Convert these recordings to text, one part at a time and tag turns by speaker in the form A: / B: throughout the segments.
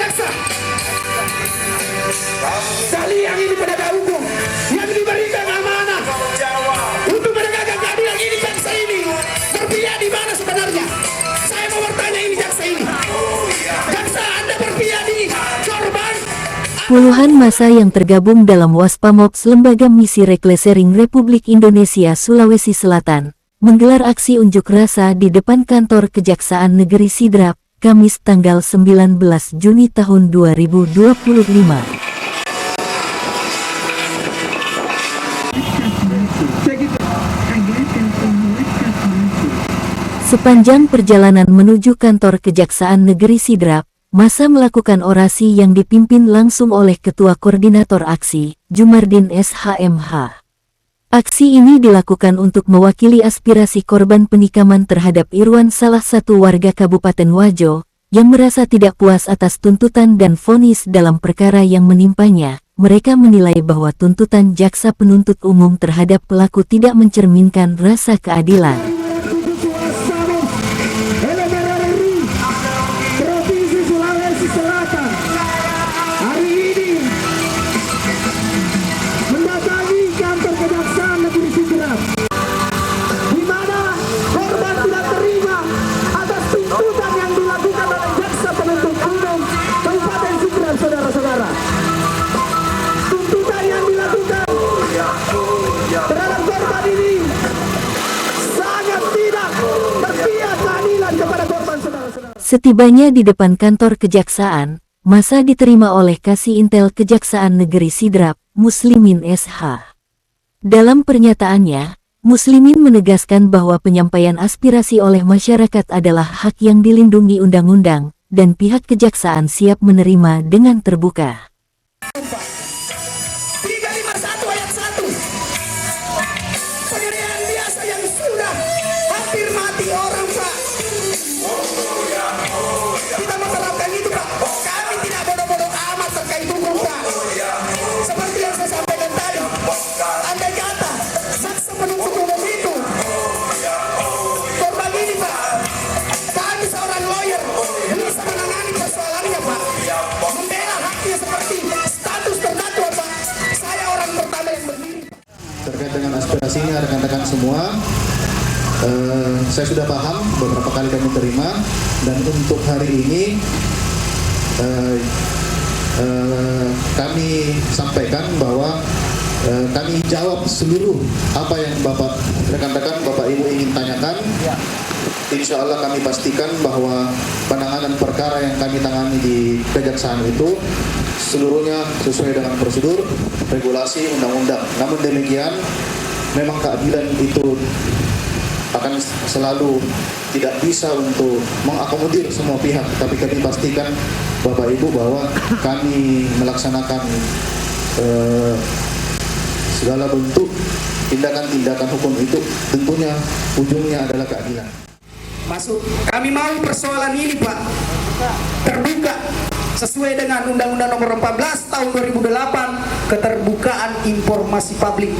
A: jaksa. Kalian ini penegak hukum yang diberikan amanah untuk menegakkan keadilan ini, jaksa ini berpihak di mana sebenarnya? Saya mau bertanya ini jaksa ini. Jaksa, Anda berpihak di korban.
B: Puluhan massa yang tergabung dalam Waspamops Lembaga Misi Reklesering Republik Indonesia Sulawesi Selatan menggelar aksi unjuk rasa di depan kantor Kejaksaan Negeri Sidrap, Kamis tanggal 19 Juni tahun 2025. Sepanjang perjalanan menuju kantor Kejaksaan Negeri Sidrap, massa melakukan orasi yang dipimpin langsung oleh Ketua Koordinator Aksi, Jumardin SHMH. Aksi ini dilakukan untuk mewakili aspirasi korban penikaman terhadap Irwan, salah satu warga Kabupaten Wajo, yang merasa tidak puas atas tuntutan dan vonis dalam perkara yang menimpanya. Mereka menilai bahwa tuntutan jaksa penuntut umum terhadap pelaku tidak mencerminkan rasa keadilan.
A: Provinsi Sulawesi Selatan hari ini mendatangi kantor Kejaksaan Negeri Sidrap, di mana korban tidak terima atas tuntutan yang dilakukan oleh jaksa penuntut umum Kabupaten Sidrap, saudara-saudara. Tuntutan yang dilakukan terhadap korban ini sangat tidak berpihak keadilan kepada korban, saudara-saudara.
B: Setibanya di depan kantor kejaksaan, massa diterima oleh Kasih Intel Kejaksaan Negeri Sidrap, Muslimin SH. Dalam pernyataannya, Muslimin menegaskan bahwa penyampaian aspirasi oleh masyarakat adalah hak yang dilindungi undang-undang, dan pihak kejaksaan siap menerima dengan terbuka.
A: 351 ayat 1. Penganiayaan biasa yang sudah hampir mati orang, Pak. Kita menerapkan itu, Pak. Kami tidak bodoh-bodoh amat terkait hukum, Pak. Seperti yang saya sampaikan tadi, andai kata jaksa penuntut umum itu korban ini, Pak, kami seorang lawyer bisa menangani persoalannya, Pak, membela haknya seperti status terdakwa, Pak. Saya orang pertama yang berdiri.
C: Terkait dengan aspirasinya rekan-rekan semua, saya sudah paham, beberapa kali kami terima, dan untuk hari ini kami sampaikan bahwa kami jawab seluruh apa yang rekan-rekan Bapak Ibu ingin tanyakan. Insya Allah kami pastikan bahwa penanganan perkara yang kami tangani di kejaksaan itu seluruhnya sesuai dengan prosedur, regulasi, undang-undang. Namun demikian, memang keadilan itu akan selalu tidak bisa untuk mengakomodir semua pihak, tapi kami pastikan Bapak Ibu bahwa kami melaksanakan segala bentuk tindakan-tindakan hukum itu tentunya ujungnya adalah keadilan.
A: Kami mau persoalan ini, Pak, terbuka sesuai dengan Undang-Undang Nomor 14 Tahun 2008, keterbukaan informasi publik.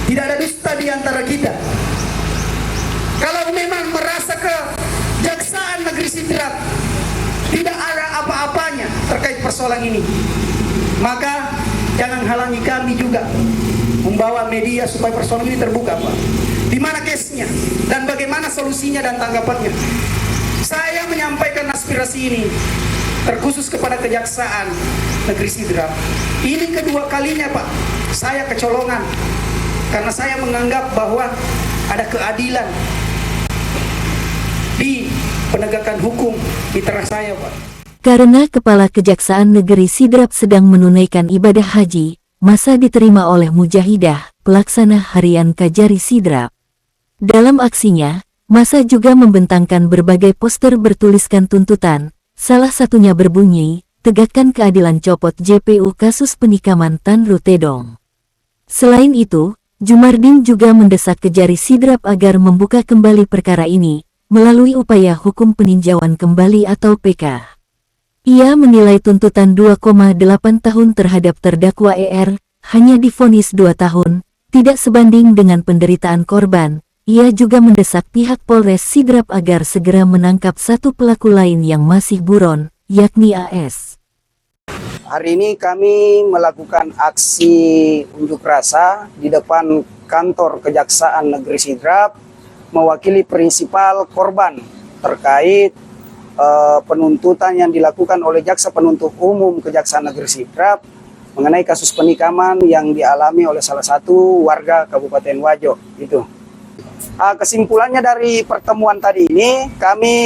A: Tidak ada dusta di antara kita. Kalau memang merasa Kejaksaan Negeri Sidrap tidak ada apa-apanya terkait persoalan ini, maka jangan halangi kami juga membawa media supaya persoalan ini terbuka, Pak. Di mana case-nya dan bagaimana solusinya dan tanggapannya. Saya menyampaikan aspirasi ini terkhusus kepada Kejaksaan Negeri Sidrap. Ini kedua kalinya, Pak, saya kecolongan karena saya menganggap bahwa ada keadilan di penegakan hukum di tengah saya, Pak.
B: Karena Kepala Kejaksaan Negeri Sidrap sedang menunaikan ibadah haji, massa diterima oleh Mujahidah, pelaksana harian Kajari Sidrap. Dalam aksinya, massa juga membentangkan berbagai poster bertuliskan tuntutan, salah satunya berbunyi, "Tegakkan keadilan, copot JPU kasus penikaman Tan Rutedong." Selain itu, Jumardin juga mendesak Kejari Sidrap agar membuka kembali perkara ini, melalui upaya hukum peninjauan kembali atau PK. Ia menilai tuntutan 2,8 tahun terhadap terdakwa ER, hanya divonis 2 tahun, tidak sebanding dengan penderitaan korban. Ia juga mendesak pihak Polres Sidrap agar segera menangkap satu pelaku lain yang masih buron, yakni AS.
D: Hari ini kami melakukan aksi unjuk rasa di depan kantor Kejaksaan Negeri Sidrap mewakili prinsipal korban terkait penuntutan yang dilakukan oleh Jaksa Penuntut Umum Kejaksaan Negeri Sidrap mengenai kasus penikaman yang dialami oleh salah satu warga Kabupaten Wajo. Itu. Kesimpulannya dari pertemuan tadi ini, kami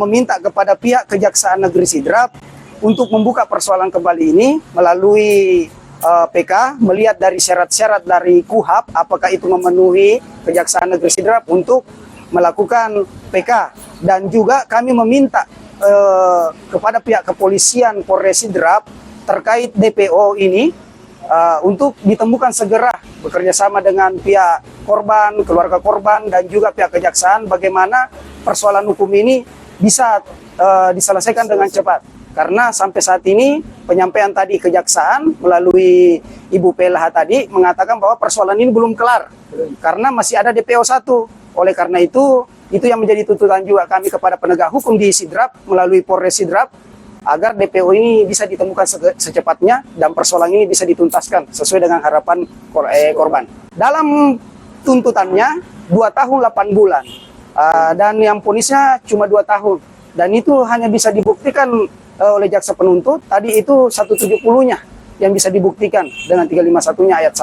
D: meminta kepada pihak Kejaksaan Negeri Sidrap untuk membuka persoalan kembali ini melalui PK, melihat dari syarat-syarat dari KUHAP, apakah itu memenuhi Kejaksaan Negeri Sidrap untuk melakukan PK. Dan juga kami meminta kepada pihak kepolisian Polres Sidrap terkait DPO ini untuk ditemukan segera bekerja sama dengan pihak korban, keluarga korban, dan juga pihak kejaksaan bagaimana persoalan hukum ini bisa diselesaikan dengan cepat. Karena sampai saat ini penyampaian tadi kejaksaan melalui Ibu PLH tadi mengatakan bahwa persoalan ini belum kelar karena masih ada DPO 1. Oleh karena itu yang menjadi tuntutan juga kami kepada penegak hukum di Sidrap melalui Polres Sidrap agar DPO ini bisa ditemukan secepatnya dan persoalan ini bisa dituntaskan sesuai dengan harapan korban. Dalam tuntutannya 2 tahun 8 bulan dan yang vonisnya cuma 2 tahun, dan itu hanya bisa dibuktikan oleh jaksa penuntut tadi itu 170-nya yang bisa dibuktikan dengan 351-nya ayat 1.